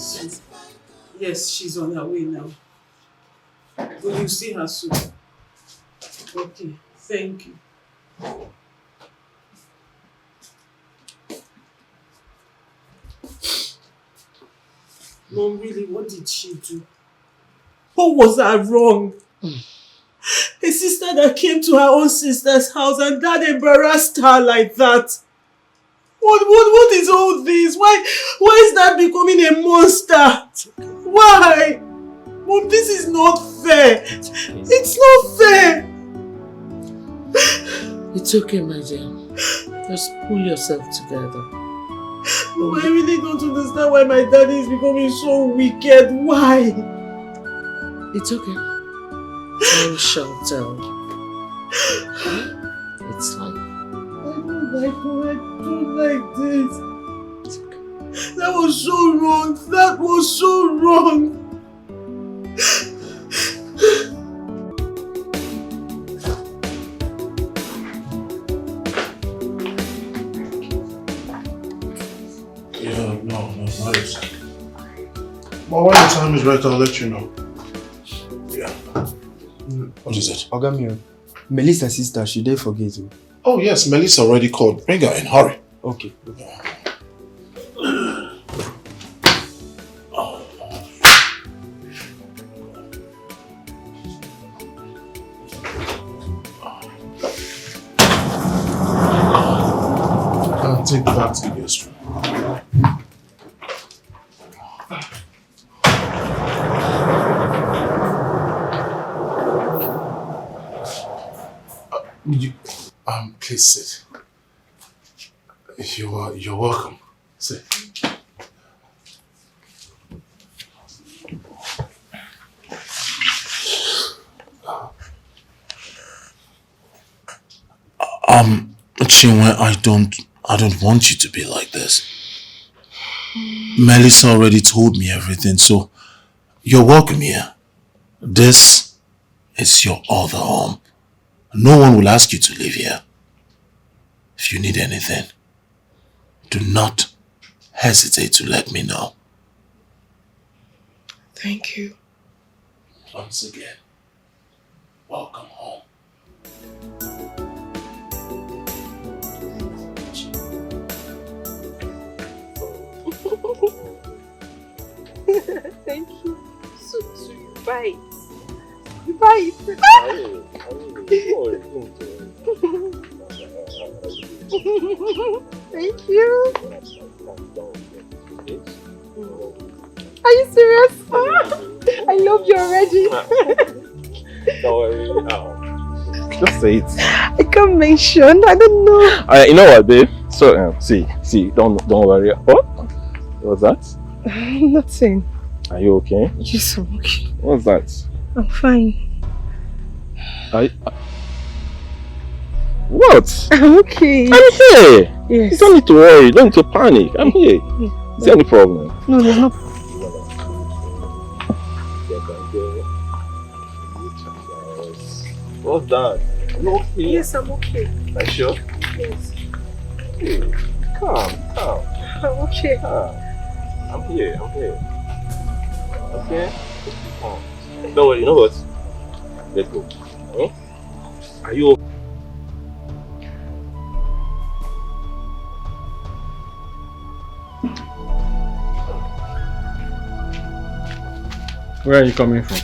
soon. Yes, she's on her way now. Will you see her soon? Okay, thank you. Mom, really, what did she do? What was her wrong? A sister that came to her own sister's house and Dad embarrassed her like that. What is all this? Why is Dad becoming a monster? Why? Mom, this is not fair. It's not fair. It's okay, my dear. Just pull yourself together. Mom, I really don't understand why my daddy is becoming so wicked. Why? It's okay. Time shall tell. It's fine. I don't like this. It's okay. That was so wrong. That was so wrong. No, nice. But when the time is right, I'll let you know. Yeah. What is it? Ogamio, Melissa's sister, she did forget you. Oh yes, Melissa already called. Bring her in, hurry. Okay. I'll take you back to the guest room. Please sit. You're welcome. Sit. Chinwe, I don't want you to be like this. Melissa already told me everything, so you're welcome here. This is your other home. No one will ask you to live here. If you need anything, do not hesitate to let me know. Thank you. Once again, welcome home. Thank you. So you bite. You bite. Thank you. Are you serious? I love you already. Don't worry. Just say it. I can't mention. I don't know. You know what, babe? So, see. Don't worry. What? What's that? Nothing. Are you okay? Yes, I'm okay. What's that? I'm fine. What? I'm okay. I'm here. Yes. You don't need to worry. You don't need to panic. I'm here. Yeah. Is there any problem? No, there's no. What's that? Are you okay? Yes, I'm okay. Are you sure? Yes. Hey, calm. I'm okay. I'm here. Okay? Don't worry, you know what? Let's go. Huh? Are you okay? Where are you coming from?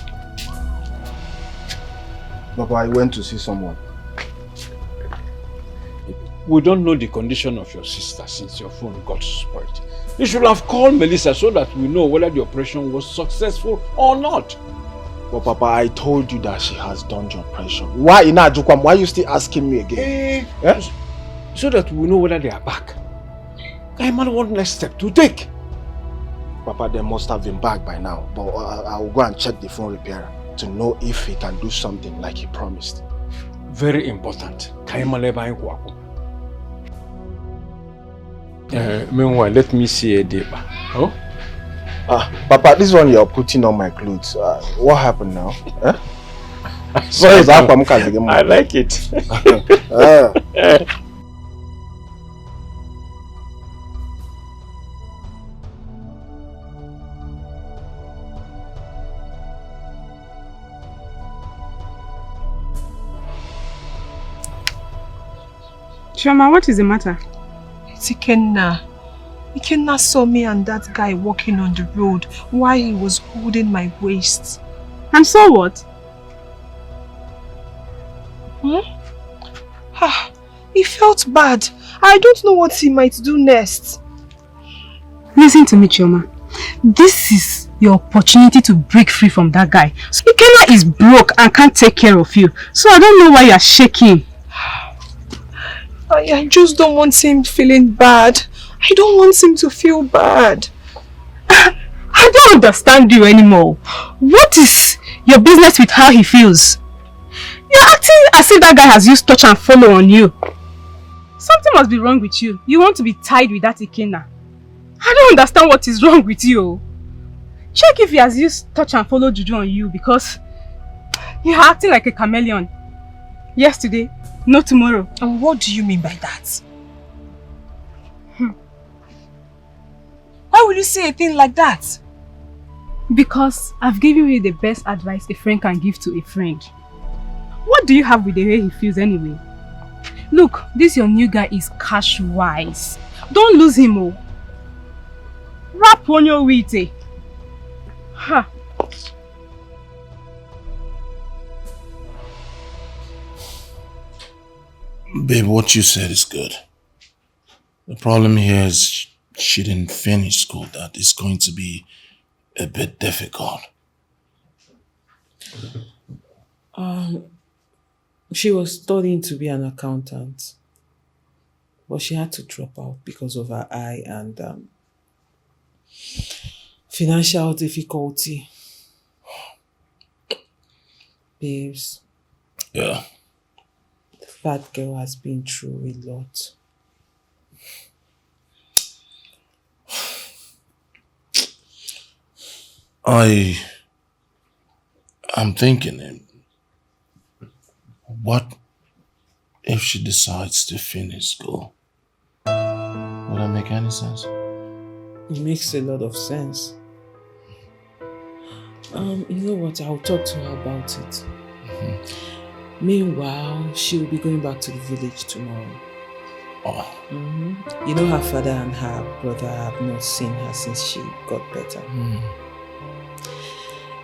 Papa, I went to see someone. We don't know the condition of your sister since your phone got spoiled. You should have called Melissa so that we know whether the operation was successful or not. But Papa, I told you that she has done the operation. Why in Ajukwam? Why are you still asking me again? So that we know whether they are back. I man, what next step to take? Papa, they must have been back by now. But I will go and check the phone repairer to know if he can do something like he promised. Very important. Meanwhile, let me see a dip. Oh? Papa, this one you're putting on my clothes. What happened now? Sorry, I like it. Chioma, what is the matter? It's Ikenna. Ikenna saw me and that guy walking on the road while he was holding my waist. And so what? He felt bad. I don't know what he might do next. Listen to me, Chioma. This is your opportunity to break free from that guy. So Ikenna is broke and can't take care of you. So I don't know why you are shaking. I just don't want him feeling bad. I don't want him to feel bad. I don't understand you anymore. What is your business with how he feels? You're acting as if that guy has used touch and follow on you. Something must be wrong with you. You want to be tied with that Ikenna. I don't understand what is wrong with you. Check if he has used touch and follow juju on you, because you're acting like a chameleon. Yesterday, no tomorrow. And what do you mean by that? Why would you say a thing like that? Because I've given you the best advice a friend can give to a friend. What do you have with the way he feels anyway? Look, this your new guy is cash wise. Don't lose him, oh. Rap on your wheat, eh? Ha. Babe, what you said is good. The problem here is she didn't finish school. That is going to be a bit difficult. She was studying to be an accountant, but she had to drop out because of her eye and financial difficulty. Babes. Yeah. The fat girl has been through a lot. I'm thinking, what if she decides to finish school? Would that make any sense? It makes a lot of sense. You know what? I'll talk to her about it. Meanwhile, she will be going back to the village tomorrow. Oh. You know, her father and her brother have not seen her since she got better.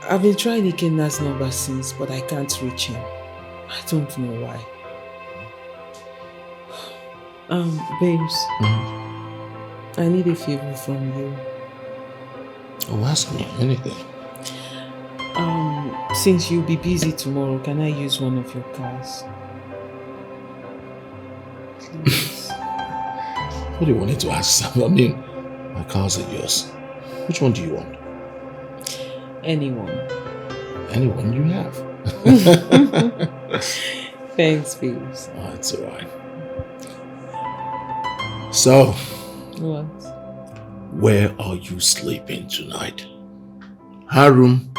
I've been trying Ikenna's number since, but I can't reach him. I don't know why. Babes, I need a favor from you. Oh, ask me anything. Since you'll be busy tomorrow, can I use one of your cars? Please. What do you want to ask? I mean, my cars are yours. Which one do you want? Anyone. Anyone you have. Thanks, babes. Oh, it's alright. So, What? where are you sleeping tonight? Her room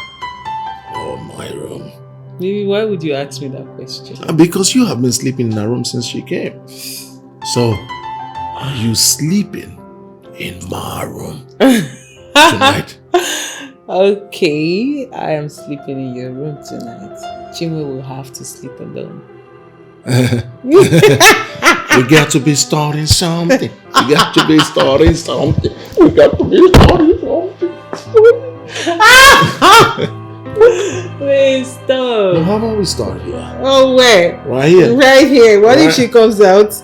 or my room? Baby, why would you ask me that question? Because you have been sleeping in her room since she came. So, are you sleeping in my room tonight? Okay, I am sleeping in your room tonight. Chinwe will have to sleep alone. We got to be starting something. We got to be starting something. We got to be starting something. Please stop. Well, how about we start here? Oh, where? Right here. Right here. What if Right. she comes out?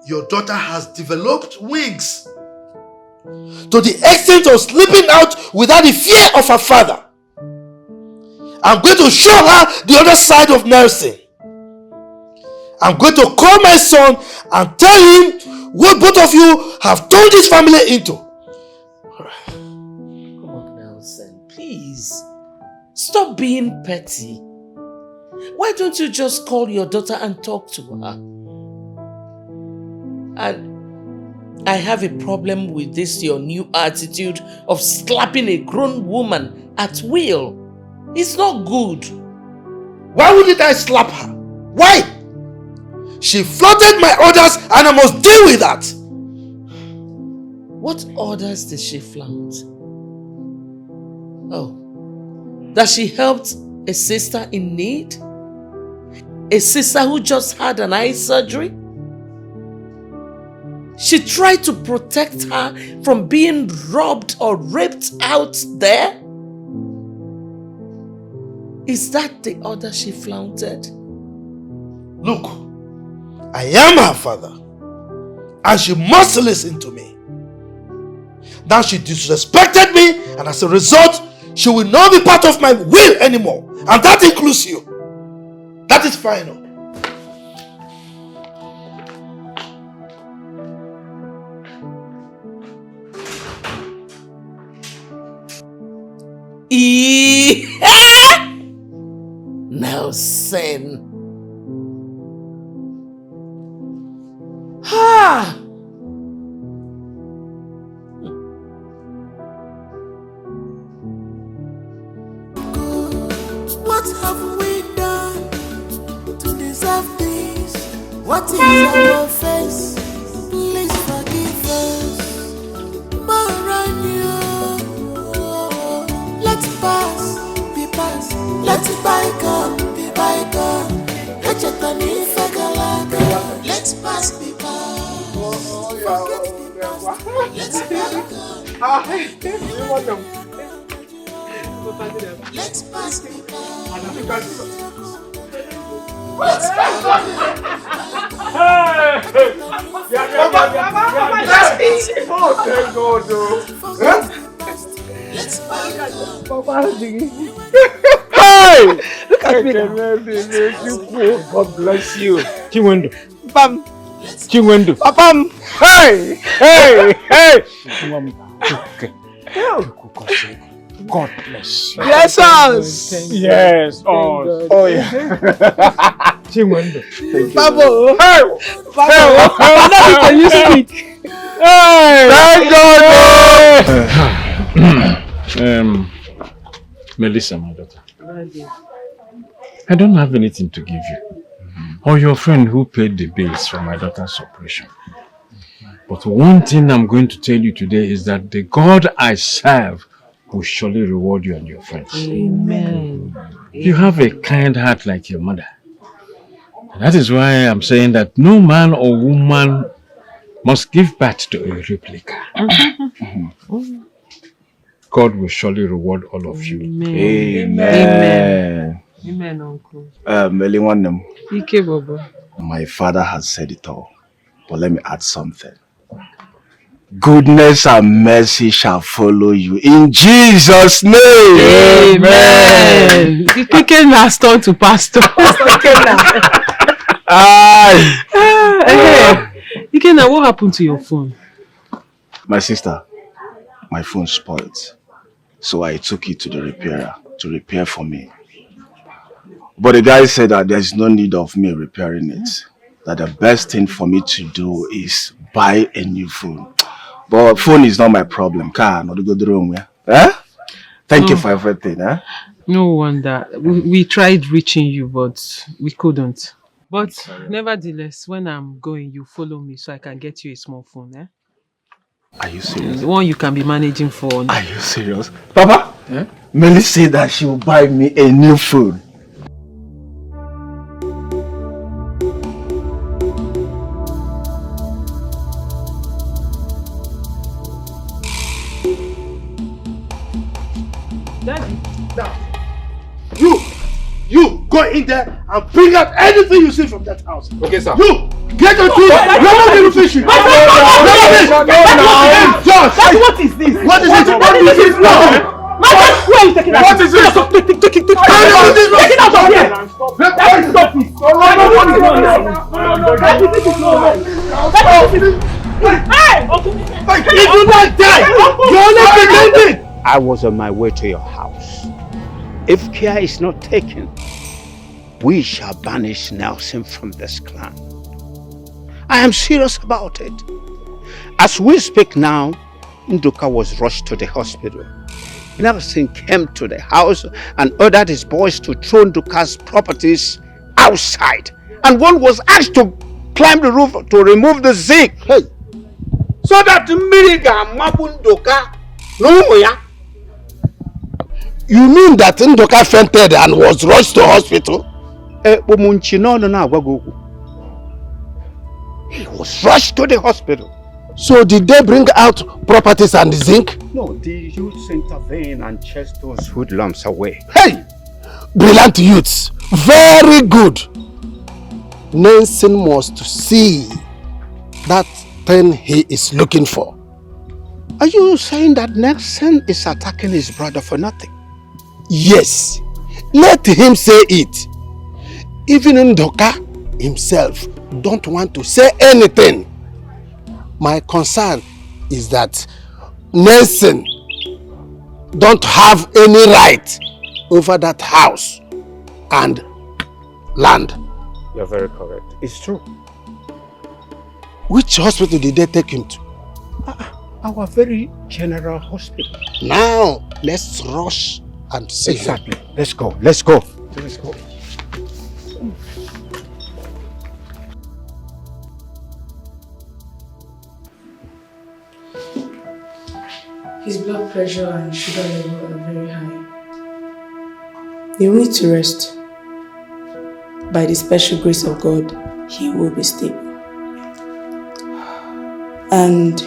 Your daughter has developed wings to the extent of sleeping out without the fear of her father. I'm going to show her the other side of nursing. I'm going to call my son and tell him what both of you have turned this family into. Come on, Nelson, please. Stop being petty. Why don't you just call your daughter and talk to her? And I have a problem with this, your new attitude of slapping a grown woman at will. It's not good. Why wouldn't I slap her? Why? She flouted my orders and I must deal with that. What orders did she flout? Oh, that she helped a sister in need? A sister who just had an eye surgery? She tried to protect her from being robbed or raped out there? Is that the order she flaunted? Look, I am her father, and she must listen to me. Now she disrespected me, and as a result, she will not be part of my will anymore. And that includes you. That is final. Nelson. Ha! What have we done to deserve this? What is our offense? Please forgive us. Maranya, let pass, be past. Let it bygone, be bygone. Let pass, be past. Forget the past. Let's bygone. Let's pass, be past. Let's Hey! Look at me. God bless you. Chinwendo. Bam. Chinwendo. Bam. Hey! Hey! Hey! Okay. God bless you. Bless us. Yes. Oh yeah. Chinwendo. Babo. Hey! Babo. Now can you speak? Hey! Thank God. Melissa, my daughter. I don't have anything to give you. Or your friend who paid the bills for my daughter's operation. But one thing I'm going to tell you today is that the God I serve will surely reward you and your friends. Amen. You have a kind heart like your mother. That is why I'm saying that no man or woman must give birth to a replica. God will surely reward all of you. Amen. Amen. Amen, Uncle. Ike Bobo. My father has said it all. But let me add something. Goodness and mercy shall follow you in Jesus' name. Amen. Ike has turned to pastor. Ike, now what happened to your phone? My sister, my phone spoiled. So I took it to the repairer to repair for me. But the guy said that there's no need of me repairing it. That the best thing for me to do is buy a new phone. But phone is not my problem. Car, not go the wrong way. Thank you for everything. No wonder. We tried reaching you, but we couldn't. But nevertheless, when I'm going, you follow me so I can get you a small phone. Are you serious? The one you can be managing for. Are you serious? Papa, Melly said that she will buy me a new phone. Daddy, now, you go in there and bring out anything you see from that house. Okay, sir. You get on to it. You're not even fishing. No. Josh, what is this? What is it? What is this now? What is it? Take it out of here. Stop this. If you not die, you're only pretending. I was on my way to your house. If care is not taken, we shall banish Nelson from this clan. I am serious about it. As we speak now, Nduka was rushed to the hospital. Nelson came to the house and ordered his boys to throw Nduka's properties outside. And one was asked to climb the roof to remove the zinc. Hey. So that Miriga Mabundoka no ya. You mean that Ndoka fainted and was rushed to hospital? He was rushed to the hospital. So did they bring out properties and zinc? No, the youths intervened and chased those hoodlums away. Hey! Brilliant youths. Very good. Nelson must see that thing he is looking for. Are you saying that Nelson is attacking his brother for nothing? Yes. Let him say it. Even Ndoka himself don't want to say anything. My concern is that Nelson don't have any right over that house and land. You're very correct. It's true. Which hospital did they take him to? Our very general hospital. Now, let's rush and see him. Exactly. Let's go. Let's go. Let's go. His blood pressure and sugar level are very high. You need to rest. By the special grace of God, he will be stable. And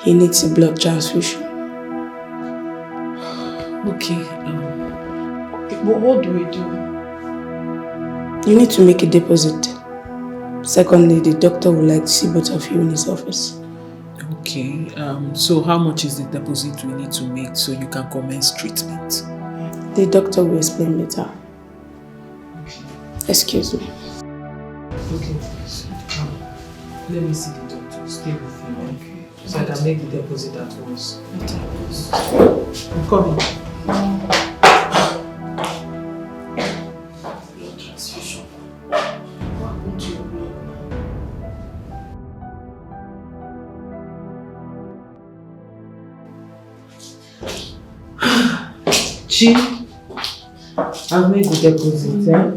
he needs a blood transfusion. Okay, what do we do? You need to make a deposit. Secondly, the doctor would like to see both of you in his office. Okay, so how much is the deposit we need to make so you can commence treatment? The doctor will explain later. Excuse me. Okay, please. Let me see the doctor. Stay with him, okay? So I can make the deposit at once. I'm coming. Blood transfusion. What happened to your blood now? Chi, I've made the deposit, eh?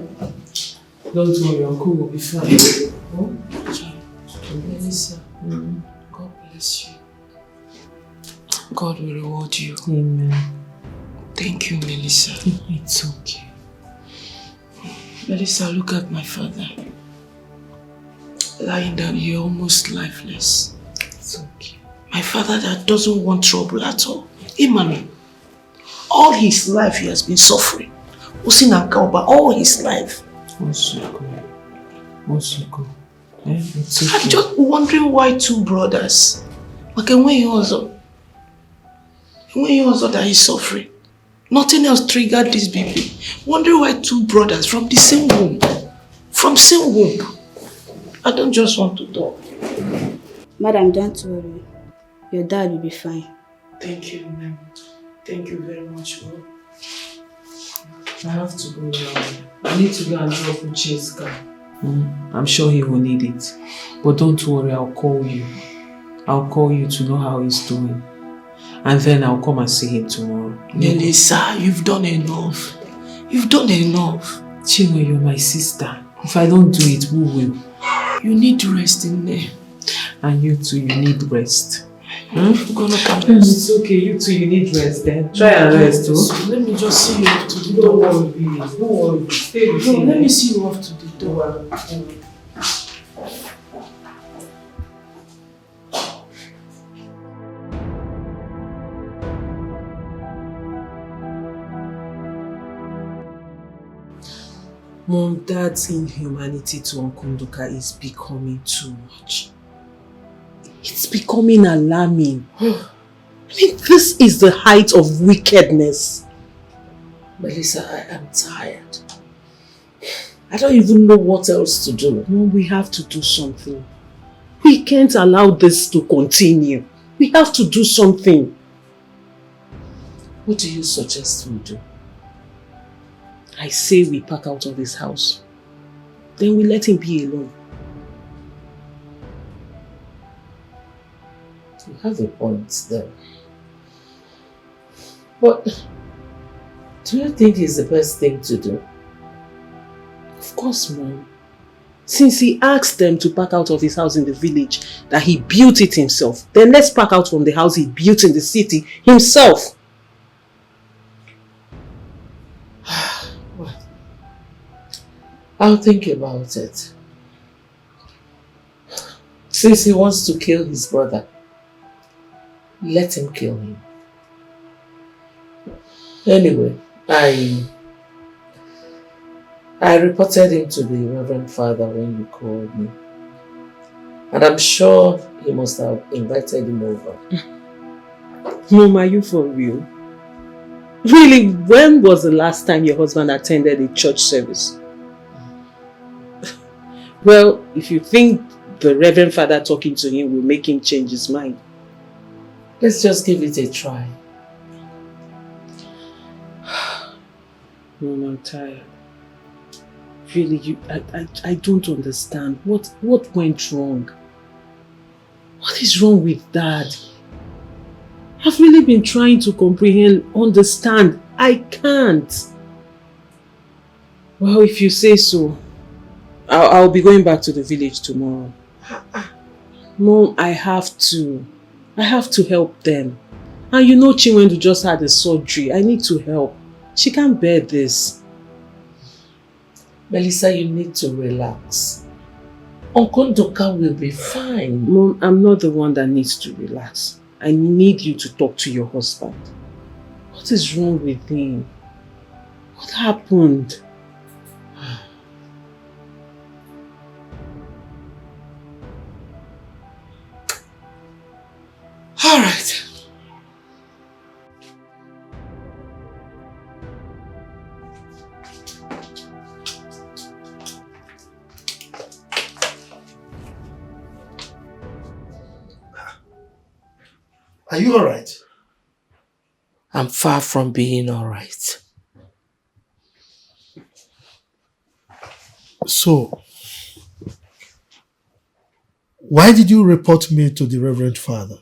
Don't worry, Uncle will be fine. Oh? Melissa, God bless you. God will reward you. Amen. Thank you, Melissa. It's okay. Melissa, look at my father. Lying down here, almost lifeless. It's okay. My father that doesn't want trouble at all. Emmanuel. All his life he has been suffering. Usin and Kauba, all his life. Osuko. It's okay. I'm just wondering why two brothers. Okay, when you also that he's suffering. Nothing else triggered this baby. Wondering why two brothers from the same womb. From same womb. I don't just want to talk. Madam, don't worry. Your dad will be fine. Thank you, ma'am. Thank you very much, Lord. I have to go now. I need to go and drop Uche's car. I'm sure he will need it. But don't worry, I'll call you. I'll call you to know how he's doing. And then I'll come and see him tomorrow. Melissa, you've done enough. You've done enough. Chinwe, you're my sister. If I don't do it, who will? You need rest in there. And you too, you need rest. I'm gonna come rest. It's okay, you too, you need rest then. Try and rest, So let me just see you off to the door. Don't worry, stay with No, him. let me see you off to the door. Mom, Dad's inhumanity to Uncle Nduka is becoming too much. It's becoming alarming. I mean, this is the height of wickedness. Melissa, I am tired. I don't even know what else to do. Mom, we have to do something. We can't allow this to continue. We have to do something. What do you suggest we do? I say we pack out of this house. Then we let him be alone. You have a point there. But do you think it's the best thing to do? Of course, Mom. Since he asked them to pack out of his house in the village, that he built it himself, then let's pack out from the house he built in the city himself. Well, I'll think about it. Since he wants to kill his brother, let him kill him. Anyway, I reported him to the Reverend Father when you called me. And I'm sure he must have invited him over. Mom, are you for real? Really, when was the last time your husband attended a church service? Well, if you think the Reverend Father talking to him will make him change his mind, let's just give it a try. Mom, I'm tired. Really, I don't understand. What went wrong? What is wrong with Dad? I've really been trying to comprehend, understand. I can't. Well, if you say so, I'll be going back to the village tomorrow. Mom, I have to help them. And you know Chinwendu just had a surgery. I need to help. She can't bear this. Melissa, you need to relax. Uncle Ndoka will be fine. Mom, I'm not the one that needs to relax. I need you to talk to your husband. What is wrong with him? What happened? All right. Are you alright? I'm far from being alright. So, why did you report me to the Reverend Father?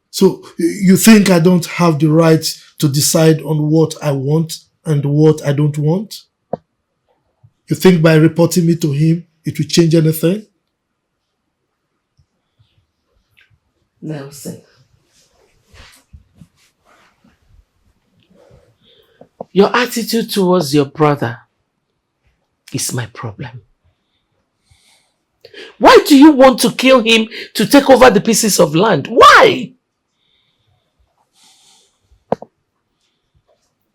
So, you think I don't have the right to decide on what I want and what I don't want? You think by reporting me to him, it will change anything? Nelson, your attitude towards your brother is my problem. Why do you want to kill him to take over the pieces of land? Why?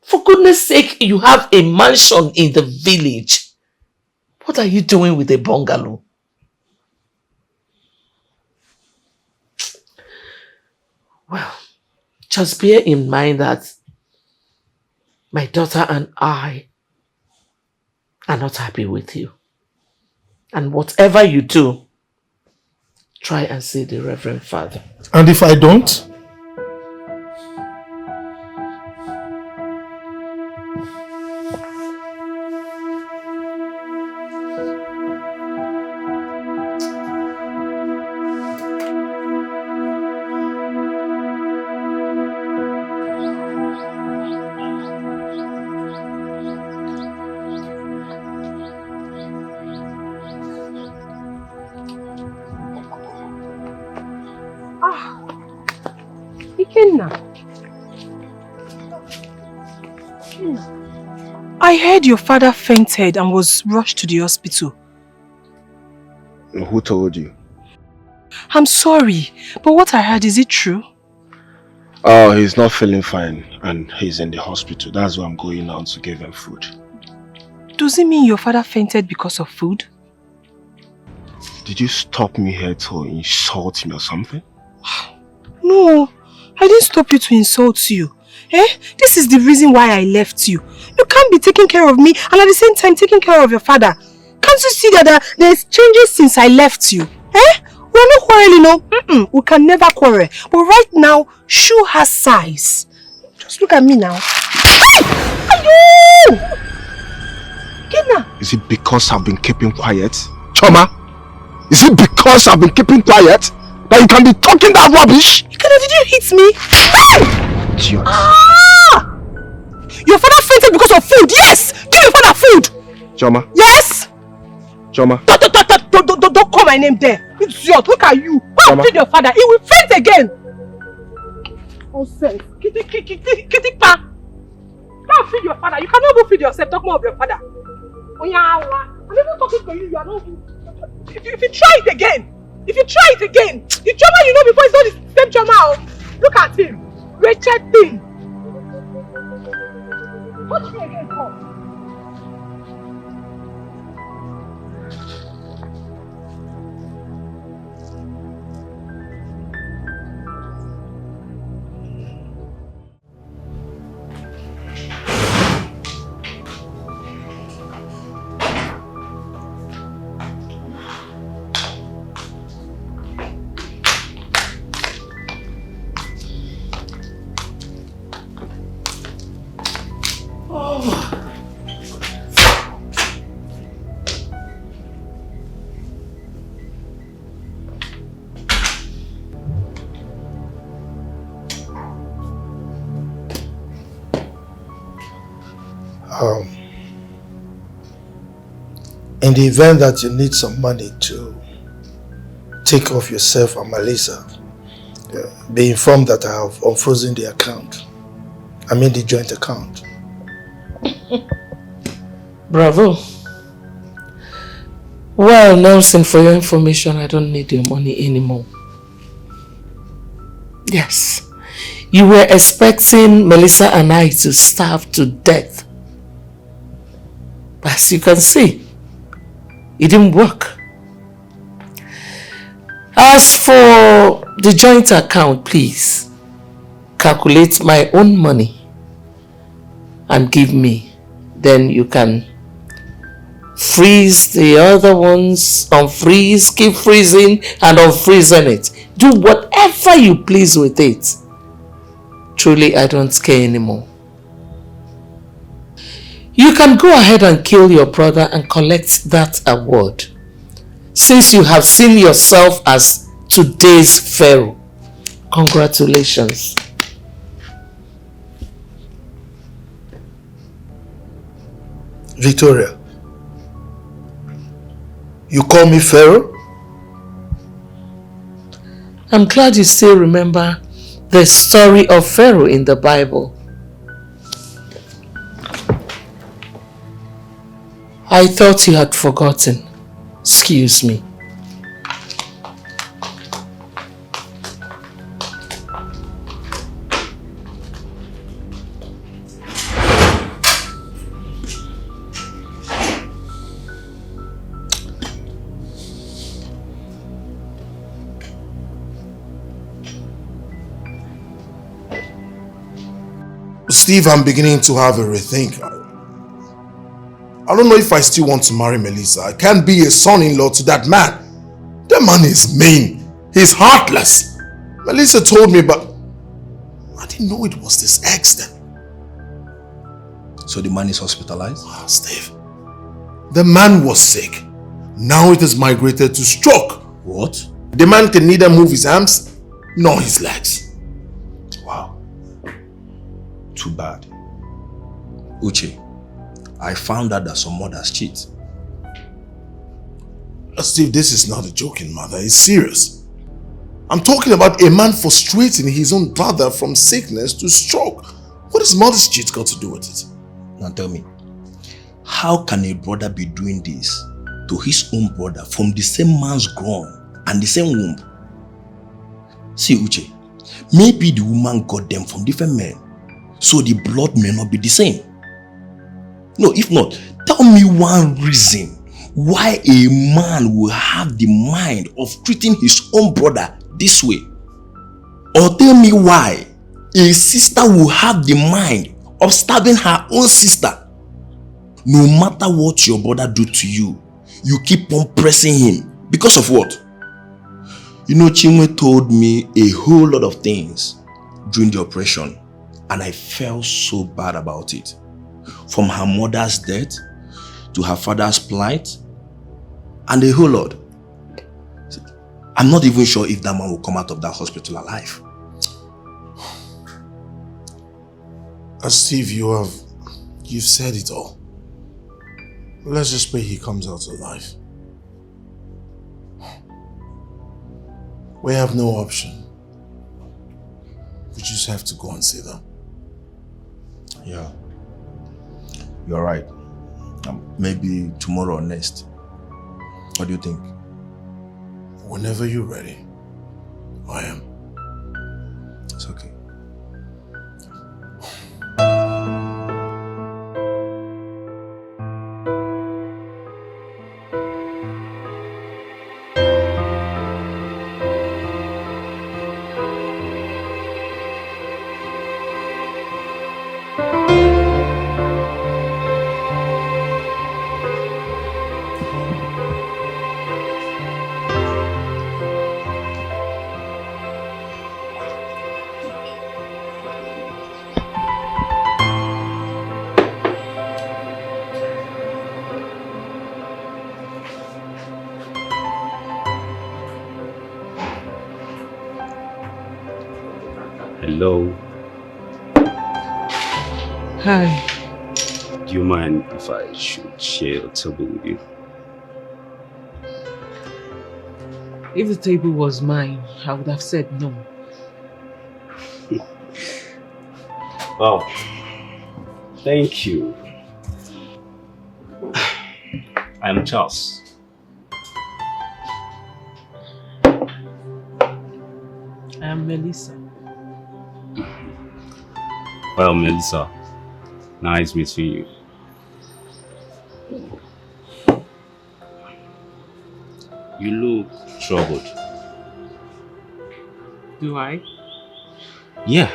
For goodness sake, you have a mansion in the village. What are you doing with a bungalow? Well, just bear in mind that my daughter and I are not happy with you. And whatever you do, try and see the Reverend Father. And if I don't? I heard your father fainted and was rushed to the hospital. Who told you? I'm sorry, but what I heard, is it true? Oh, he's not feeling fine and he's in the hospital. That's why I'm going out to give him food. Does it mean your father fainted because of food? Did you stop me here to insult me or something? No, I didn't stop you to insult you. This is the reason why I left you. You can't be taking care of me and at the same time taking care of your father. Can't you see that there's changes since I left you? We're not quarreling, no. We can never quarrel. But right now, shoe has size. Just look at me now. Hey! Is it because I've been keeping quiet? Choma? Is it because I've been keeping quiet that you can be talking that rubbish? Did you hit me? Hey! Idiot. Your father fainted because of food. Yes! Give your father food! Choma? Yes! Choma? Don't call my name there. Idiot, look at you. Go and feed your father. He will faint again. Nonsense. Kitty pa. Can't feed your father. You cannot even feed yourself. Talk more of your father. I'm even talking to you. You are not. If you try it again, the trauma you know before is not the same trauma. Look at him. Wretched thing. Touch me again, come. In the event that you need some money to take off yourself and Melissa, be informed that I have unfrozen the account. I mean the joint account. Bravo. Well, Nelson, for your information, I don't need your money anymore. Yes. You were expecting Melissa and I to starve to death. As you can see, it didn't work. As for the joint account, please calculate my own money and give me. Then you can freeze the other ones, unfreeze, keep freezing and unfreezing it. Do whatever you please with it. Truly, I don't care anymore. You can go ahead and kill your brother and collect that award, since you have seen yourself as today's Pharaoh. Congratulations. Victoria, you call me Pharaoh? I'm glad you still remember the story of Pharaoh in the Bible. I thought you had forgotten. Excuse me. Steve, I'm beginning to have a rethink. I don't know if I still want to marry Melissa. I can't be a son-in-law to that man. That man is mean. He's heartless. Melissa told me, but I didn't know it was this extent. So the man is hospitalized? Ah, Steve. The man was sick. Now it has migrated to stroke. What? The man can neither move his arms nor his legs. Wow. Too bad. Uche, I found out that some mothers cheat. Steve, this is not a joking matter. It's serious. I'm talking about a man frustrating his own brother from sickness to stroke. What has mother's cheat got to do with it? Now tell me, how can a brother be doing this to his own brother from the same man's groin and the same womb? See, Uche, maybe the woman got them from different men, so the blood may not be the same. No, if not, tell me one reason why a man will have the mind of treating his own brother this way. Or tell me why a sister will have the mind of stabbing her own sister. No matter what your brother do to you, you keep on pressing him. Because of what? You know, Chinwe told me a whole lot of things during the operation, and I felt so bad about it. From her mother's death to her father's plight and a whole lot. I'm not even sure if that man will come out of that hospital alive. Steve, you've said it all. Let's just pray he comes out alive. We have no option. We just have to go and see them. Yeah. You're right. Maybe tomorrow or next. What do you think? Whenever you're ready, I am. It's okay. Hello. Hi. Do you mind if I should share a table with you? If the table was mine, I would have said no. Wow. Thank you. I'm Charles. I am Melissa. Well, Melissa, nice meeting you. You look troubled. Do I? Yeah.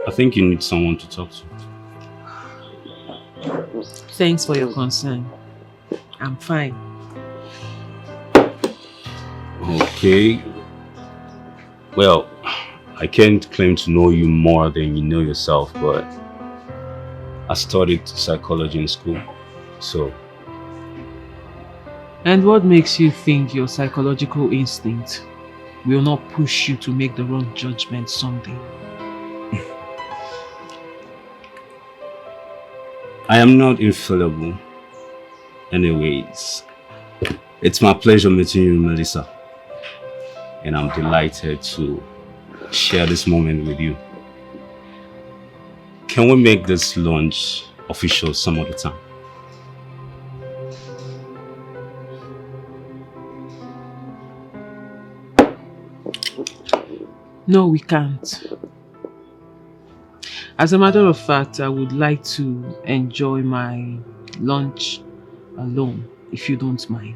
I think you need someone to talk to. Thanks for your concern. I'm fine. Okay. Well, I can't claim to know you more than you know yourself, but I studied psychology in school, so. And what makes you think your psychological instinct will not push you to make the wrong judgment someday? I am not infallible. Anyways, it's my pleasure meeting you, Melissa. And I'm delighted to share this moment with you. Can we make this launch official some other time? No, we can't. As a matter of fact, I would like to enjoy my lunch alone, if you don't mind.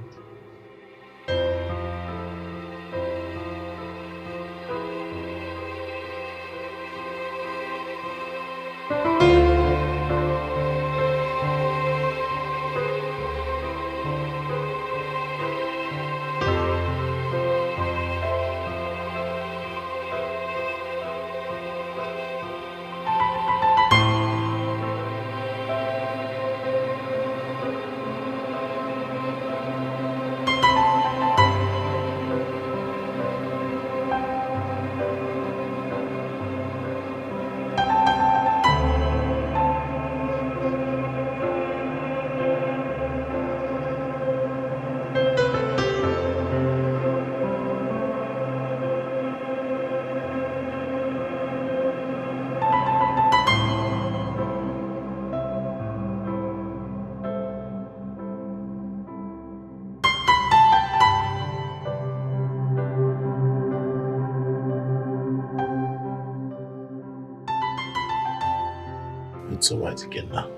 It's alright again now.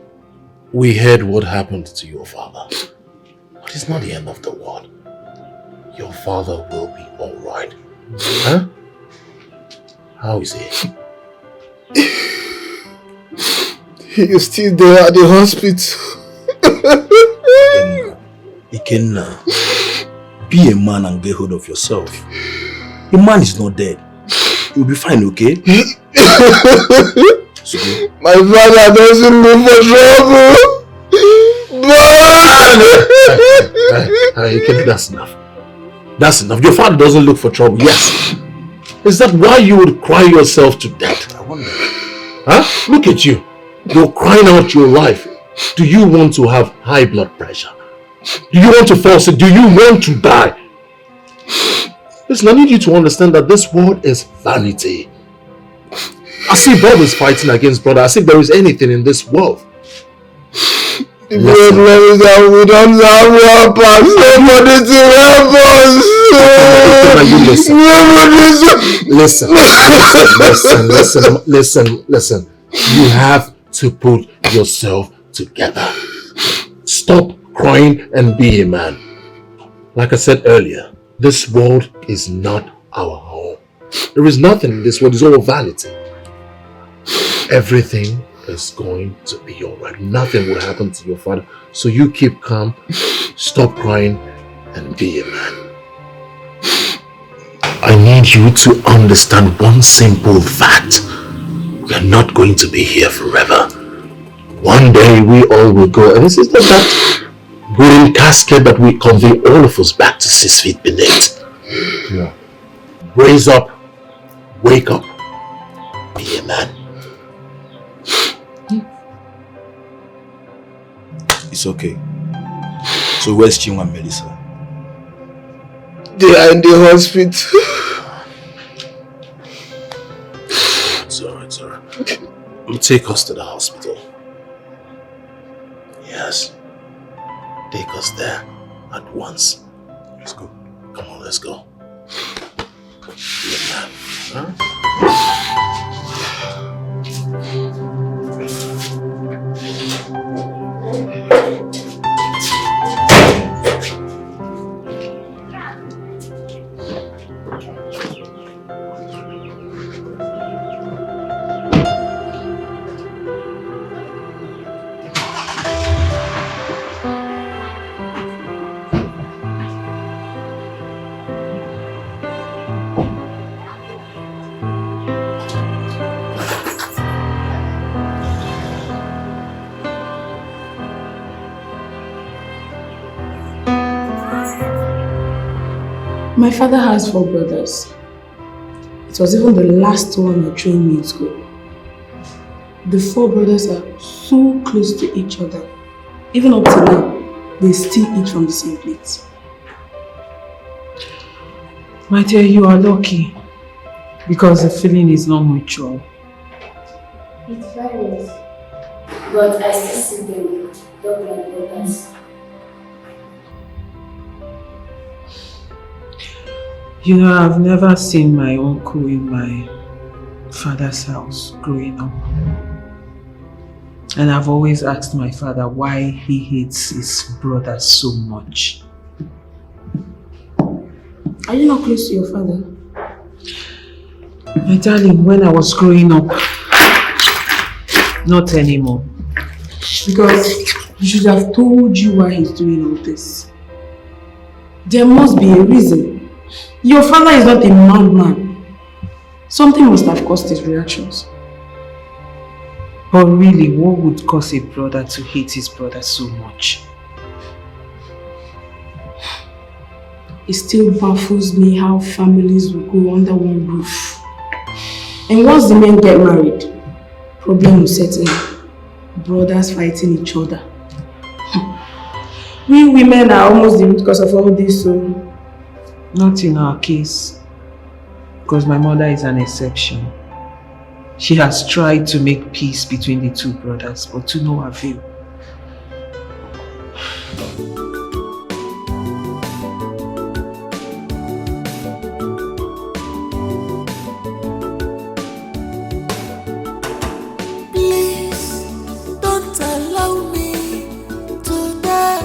We heard what happened to your father. But it's not the end of the world. Your father will be alright. Huh? How is he? He is still there at the hospital. Ikenna, be a man and get hold of yourself. The man is not dead. You'll be fine, okay? My father doesn't look for trouble. Hey, that's enough. That's enough. Your father doesn't look for trouble, yes. Is that why you would cry yourself to death? I wonder. Huh? Look at you. You're crying out your life. Do you want to have high blood pressure? Do you want to fall sick? Do you want to die? Listen, I need you to understand that this world is vanity. As if brothers fighting against brother, as if there is anything in this world. The problem is that we don't have weapons. Somebody to help us. Listen. You have to put yourself together. Stop crying and be a man. Like I said earlier, this world is not our home. There is nothing in this world, it's all vanity. Everything is going to be alright. Nothing will happen to your father. So you keep calm, stop crying, and be a man. I need you to understand one simple fact. We are not going to be here forever. One day we all will go, and this is that golden casket that will convey all of us back to 6 feet beneath. Yeah. Raise up, wake up, be a man. It's okay. So where's Chinwa and Melissa? They are in the hospital. It's alright. Take us to the hospital. Yes. Take us there at once. Let's go. Come on, let's go. Be a man. Huh? My father has 4 brothers. It was even the last one who trained me in school. The 4 brothers are so close to each other. Even up to now, they still eat from the same plate. My dear, you are lucky because the feeling is not mutual. It varies, but I still see them double and brothers. You know, I've never seen my uncle in my father's house growing up. And I've always asked my father why he hates his brother so much. Are you not close to your father? My darling, when I was growing up, not anymore. Because he should have told you why he's doing all this. There must be a reason. Your father is not a madman. Something must have caused his reactions. But really, what would cause a brother to hate his brother so much? It still baffles me how families will go under one roof. And once the men get married, problem will set in. Brothers fighting each other. We women are almost the root cause of all this, so... Not in our case. Because my mother is an exception. She has tried to make peace between the 2 brothers, but to no avail. Please don't allow me to die.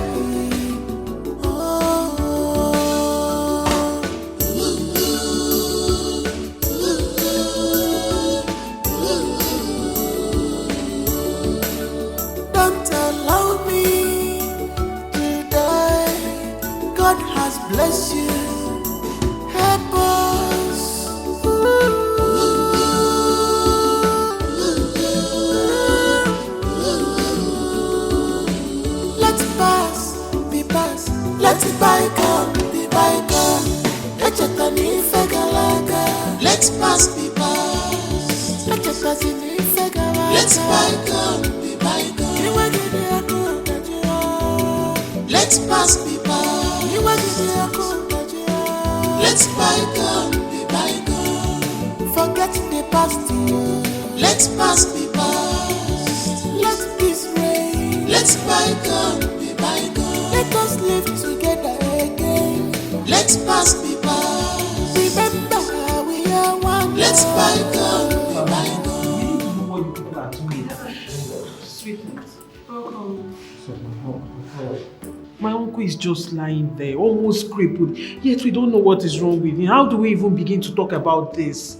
Don't allow me to die. God has blessed you. Help us. Let it pass, be past. Let it bygone, be bygone. Let it pass, be past. Let it pass, be bygone. Let pass, be past. Let bygone be bygone. Forget the past, Let's bygone be bygone. Let us live together again. Let's pass be past. Remember we are one. Let's bygone be bygone. What you people are doing? Sweetheart. My uncle is just lying there, almost crippled. Yet we don't know what is wrong with him. How do we even begin to talk about this?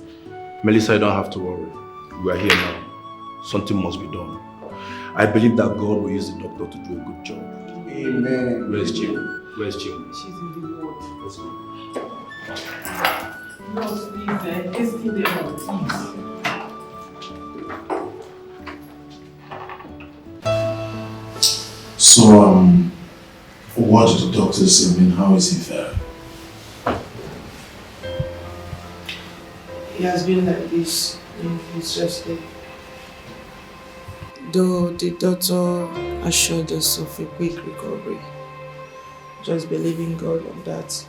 Melissa, you don't have to worry. We are here now. Something must be done. I believe that God will use the doctor to do a good job. Amen. Where's Jim? Where's Jim? She's in the ward. Let's go. No, please, let's give them out, please. So, what did the doctor say? I mean, how is he faring? He has been like this in his resting. Though the doctor assured us of a quick recovery. Just believing God on that.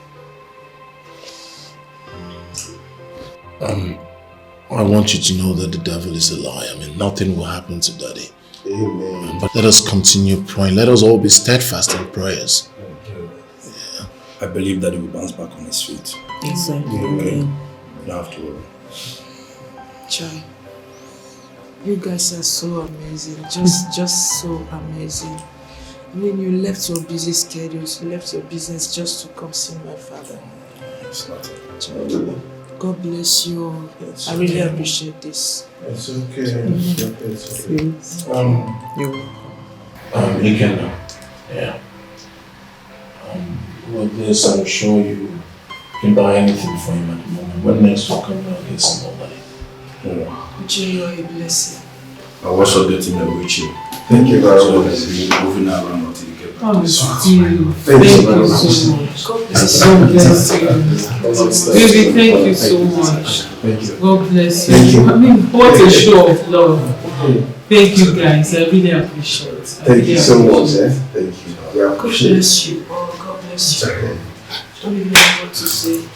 I want you to know that the devil is a lie. I mean, nothing will happen to Daddy. Amen. But let us continue praying. Let us all be steadfast in prayers. Yeah. I believe that he will bounce back on his feet. Exactly. You don't have to worry. Chai, you guys are so amazing. Just so amazing. When you left your busy schedules, you left your business just to come see my father. It's not. Chai, God bless you all. I really appreciate this. It's okay. It's okay. You're welcome. You can now. Yeah. With this, I'm sure you can buy anything for him at the moment. When next we'll come and get some more money. Jay, you're a blessing. I will also get him a wheelchair. Thank you very much. Moving around until you get back. Oh, Thank thank you so much. God bless you. Baby, thank you so much. Thank you. God bless you. I mean, what a show of love. Thank you guys. I really appreciate it. Thank you so much. Thank you. God bless you. Oh, God bless you. I don't even know what to say.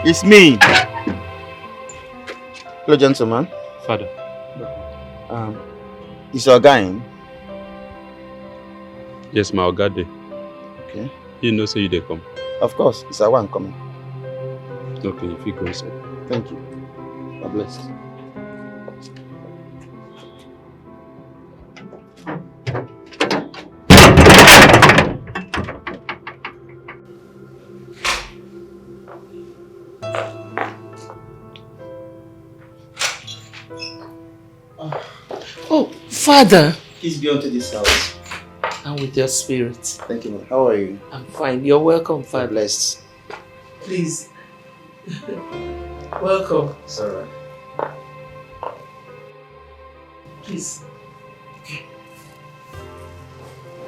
It's me. Hello, gentlemen. Father. Is your guy in? Yes, my God. Okay. You know, so you they come. Of course, it's our one coming. Okay, if you go inside. Thank you. God bless. Oh, Father. Please be onto this house. And with your spirit. Thank you, man. How are you? I'm fine. You're welcome, Father. Blessed. Please. Welcome. It's alright. Please.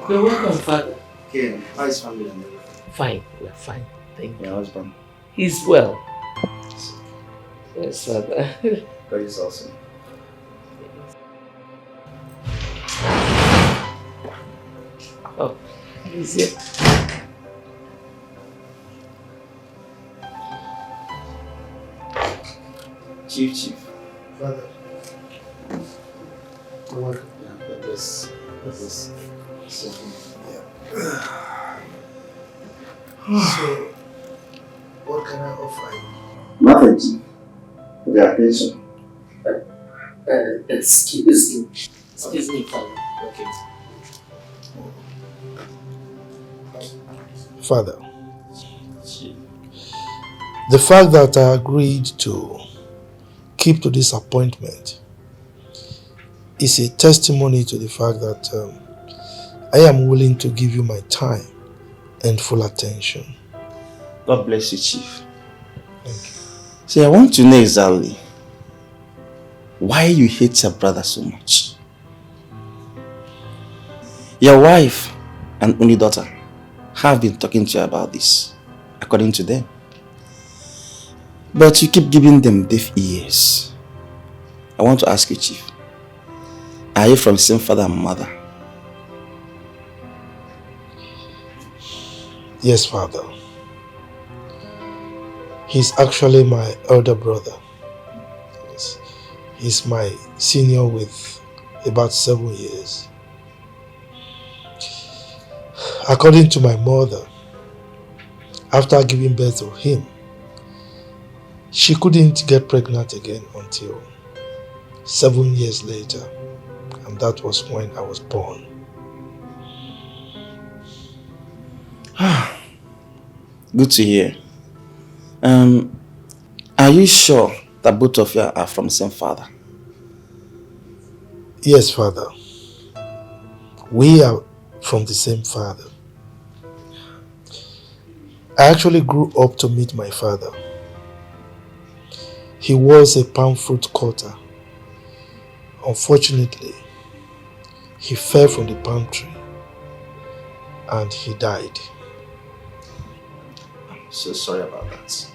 You're welcome, Father. Okay, how is family and everything? Fine. We're fine. Thank you. Your husband? He's well. Yes, Father. God is awesome. Oh, he's here. Chief. Father. Welcome. Yeah, God bless. God bless. So, What can I offer you? nothing, Chief. For the attention. Excuse me. Excuse me, Father. Okay. Father, the fact that I agreed to keep to this appointment is a testimony to the fact that I am willing to give you my time and full attention. God bless you, Chief. Thank you. See, I want to know exactly why you hate your brother so much. Your wife and only daughter have been talking to you about this, according to them. But you keep giving them deaf ears. I want to ask you, Chief, are you from the same father and mother? Yes, Father. He's actually my elder brother. Yes. He's my senior with about 7 years. According to my mother, after giving birth to him, she couldn't get pregnant again until 7 years later, and that was when I was born. Good to hear. Are you sure that both of you are from the same father? Yes, Father. We are from the same father. I actually grew up to meet my father. He was a palm fruit cutter. Unfortunately, he fell from the palm tree and he died. I'm so sorry about that.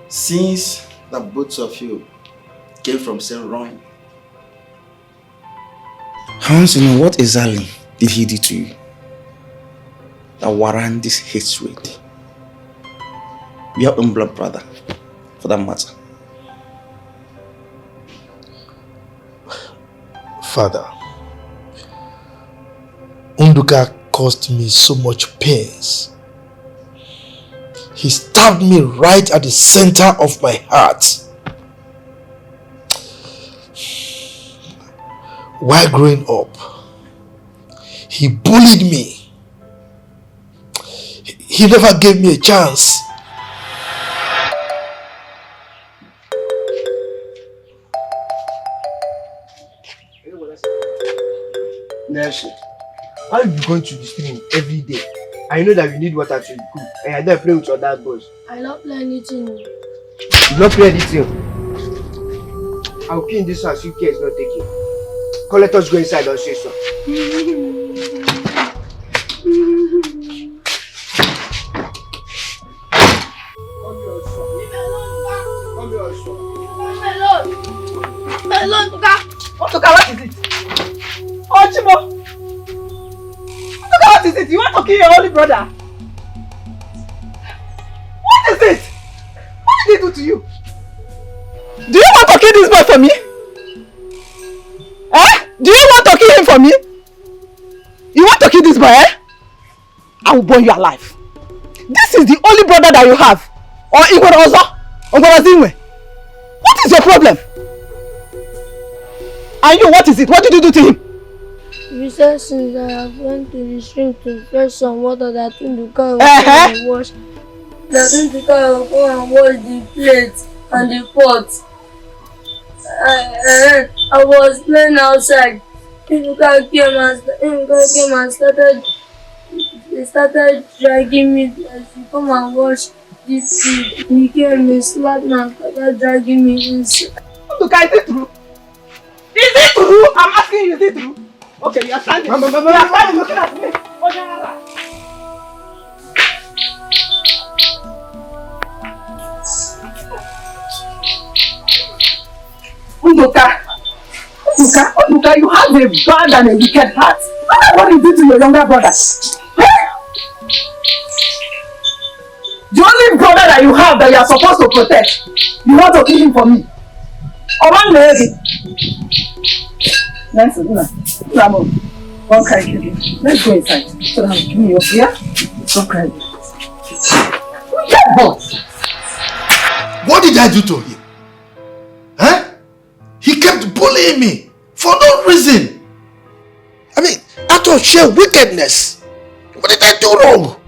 Since that both of you came from same run, I want to know what exactly did he do to you that warrant this hatred? Your own blood brother, for that matter. Father, Unduka caused me so much pains. He stabbed me right at the center of my heart. While growing up, he bullied me. He never gave me a chance. Nelson, how are you going to the stream every day? I know that you need water to cook, and you're there playing with your dad boys. I don't play anything. You don't play anything. I'll clean this house, UK is not taking. Come, let us go inside and say so. Otuka, what is it? Ochimo! Otuka, what is it? You want to kill your only brother? What is it? What did he do to you? Do you want to kill this boy for me? Eh? Do you want to kill him for me? You want to kill this boy, eh? I will burn you alive. This is the only brother that you have. Or Igwe Ozo? Or Zinwe? What is your problem? And you, what is it? What did you do to him? You said since I have went to the stream to fetch some water that Unduka will go and wash. That Unduka will go and wash the plates and the pots. I was playing outside. Unduka came and started dragging me to come and wash this food. He came and slapped me and started dragging me inside. Unduka, is it true? Is it true? I'm asking you, is it true? Okay, you are standing. You are standing looking at me. Unduka, you have a bad and a wicked heart. What did you do to your younger brother? The only brother that you have that you are supposed to protect, you want to kill him for me. Oman lady. Let's don't cry, baby. Let's go inside so that I'll give you your fear. Don't cry. What did I do to him? Huh? He kept bullying me for no reason. I mean, out of sheer wickedness. What did I do wrong?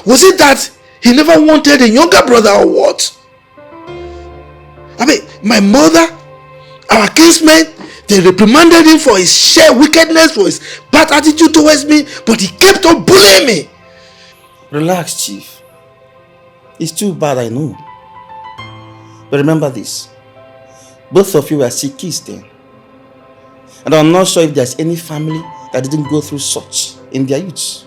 Was it that he never wanted a younger brother or what? I mean, my mother, our kinsmen, they reprimanded him for his sheer wickedness, for his bad attitude towards me, but he kept on bullying me. Relax, Chief. It's too bad, I know. But remember this. Both of you were sick kids then. And I'm not sure if there's any family that didn't go through such in their youth.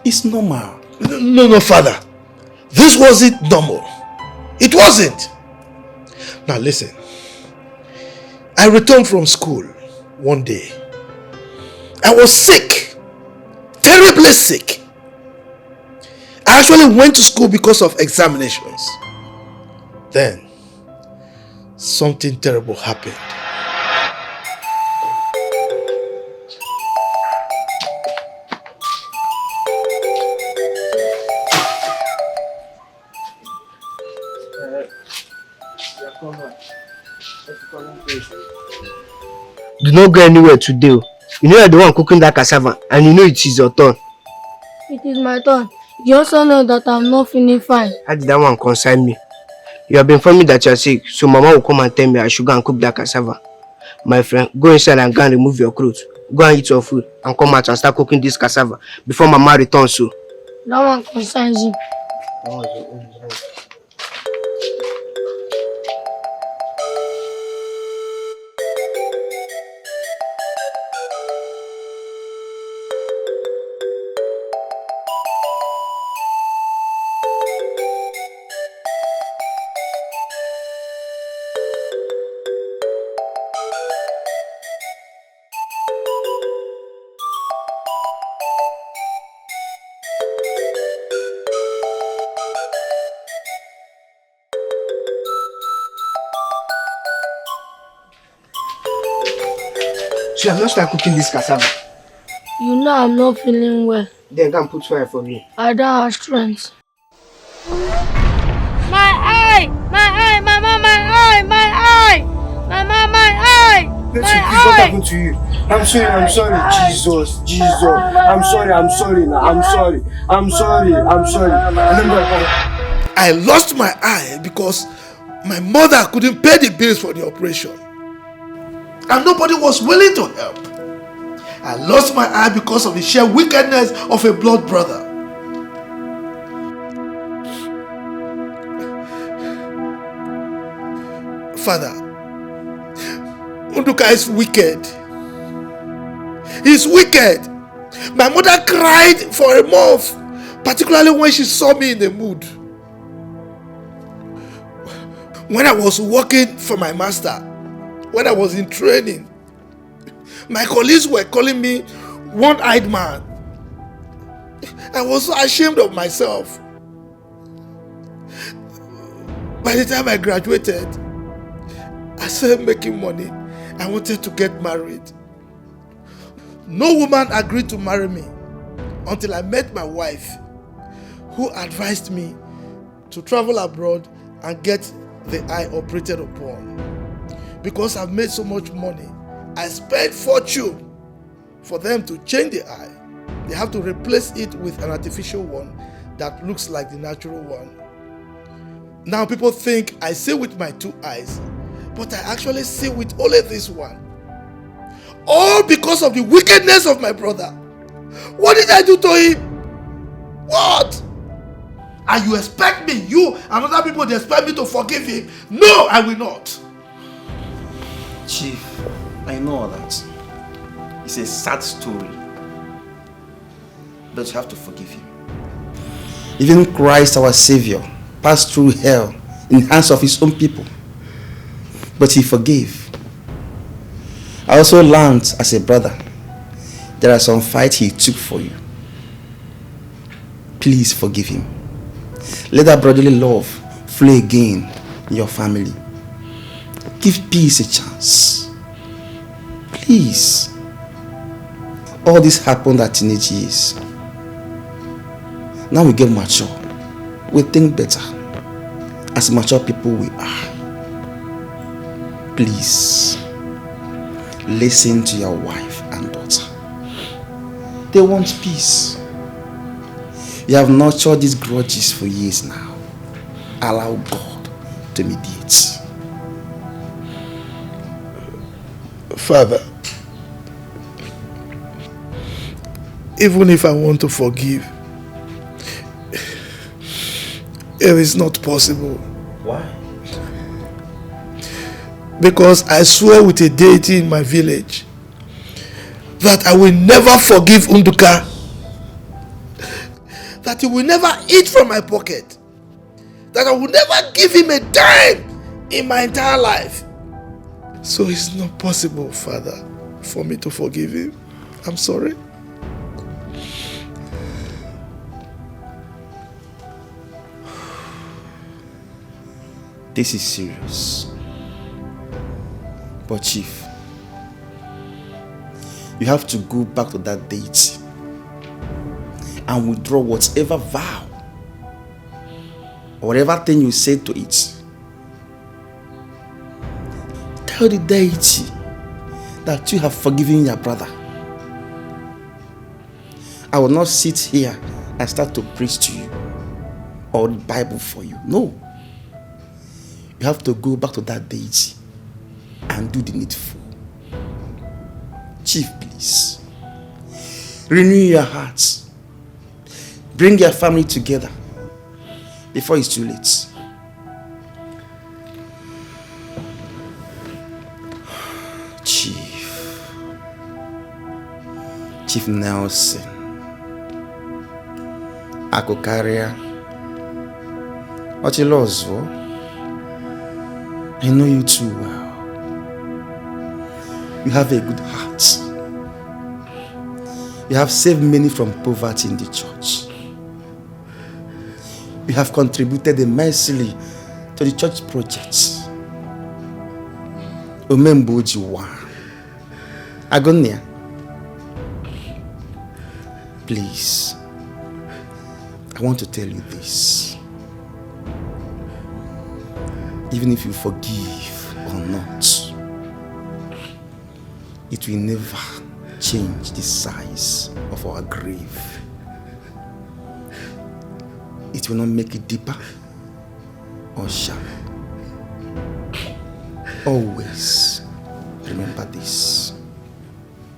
It's normal. No, Father. This wasn't normal. It wasn't. Now listen. I returned from school one day. I was sick. Terribly sick. I actually went to school because of examinations. Then, something terrible happened. Do not go anywhere today. You know you're the one cooking that cassava and you know it is your turn. It is my turn. You also know that I'm not feeling fine. How did that one concern me? You have been informing me that you're sick, so Mama will come and tell me I should go and cook that cassava. My friend, go inside and go and remove your clothes. Go and eat your food and come out and start cooking this cassava before Mama returns. So that one concerns you. you have not started cooking this cassava. You know I'm not feeling well. Then go and put fire for me. I don't have strength. My eye! My eye! Mama, my eye! My eye! Mama, my eye! What happened to you? I'm sorry. Jesus. I'm sorry now. I'm sorry. I lost my eye because my mother couldn't pay the bills for the operation. And nobody was willing to help. I lost my eye because of the sheer wickedness of a blood brother. Father, Unduka is wicked. He's wicked. My mother cried for a month, particularly when she saw me in the mood. When I was working for my master, when I was in training, my colleagues were calling me one-eyed man. I was so ashamed of myself. By the time I graduated, I started making money. I wanted to get married. No woman agreed to marry me until I met my wife, who advised me to travel abroad and get the eye operated upon. Because I've made so much money, I spent fortune for them to change the eye. They have to replace it with an artificial one that looks like the natural one. Now people think I see with my two eyes, but I actually see with only this one. All because of the wickedness of my brother. What did I do to him? What? And you expect me, you and other people, they expect me to forgive him? No, I will not. Chief, I know all that. It's a sad story. But you have to forgive him. Even Christ, our Savior, passed through hell in the hands of his own people. But he forgave. I also learned as a brother, there are some fights he took for you. Please forgive him. Let that brotherly love flow again in your family. Give peace a chance. Please. All this happened at teenage years. Now we get mature. We think better. As mature people we are. Please. Listen to your wife and daughter. They want peace. You have nurtured these grudges for years now. Allow God to mediate. Father, even if I want to forgive, it is not possible. Why? Because I swear with a deity in my village, that I will never forgive Unduka, that he will never eat from my pocket, that I will never give him a dime in my entire life. So it's not possible, Father, for me to forgive him. I'm sorry. This is serious. But Chief, you have to go back to that deity and withdraw whatever vow or whatever thing you said to it. Tell the deity that you have forgiven your brother. I will not sit here and start to preach to you or the Bible for you. No. You have to go back to that deity and do the needful. Chief, please. Renew your hearts. Bring your family together before it's too late. Chief Nelson, Akokaria, Ochilozwo, I know you too well. You have a good heart. You have saved many from poverty in the church. You have contributed immensely to the church projects. Omembojiwa, Agonia, please, I want to tell you this. Even if you forgive or not, it will never change the size of our grave. It will not make it deeper or shallow. Always remember this,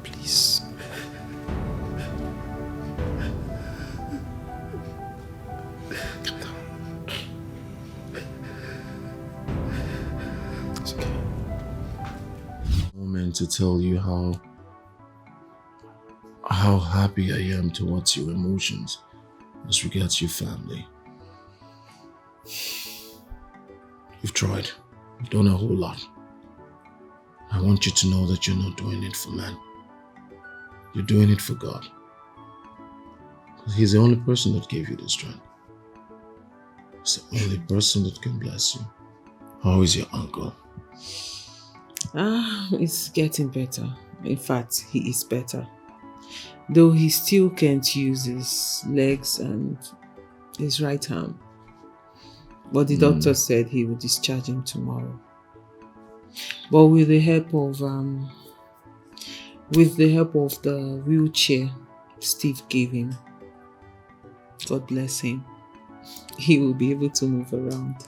please. Calm down. It's okay. Moment to tell you how happy I am towards your emotions as regards your family. You've tried. You've done a whole lot. I want you to know that you're not doing it for man. You're doing it for God. Because He's the only person that gave you the strength. He's the only person that can bless you. How is your uncle? It's getting better. In fact, he is better. Though he still can't use his legs and his right arm. But the doctor said he will discharge him tomorrow. But with the help of the wheelchair Steve gave him, God bless him, he will be able to move around.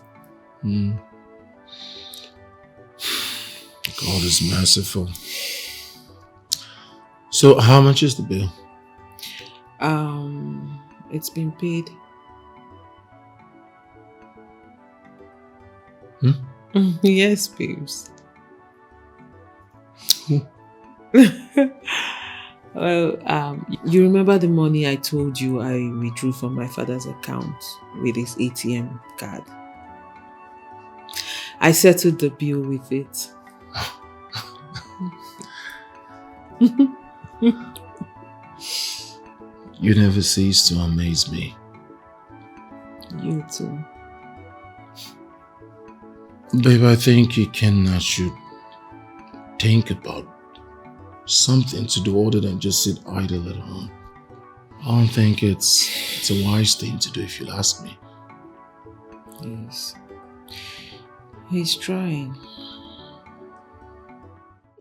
God is merciful. So how much is the bill? It's been paid. Yes, babes. Well, you remember the money I told you I withdrew from my father's account with his ATM card? I settled the bill with it. You never cease to amaze me. You too. Babe, I think you should think about something to do other than just sit idle at home. I don't think it's a wise thing to do, if you'll ask me. Yes. He's trying.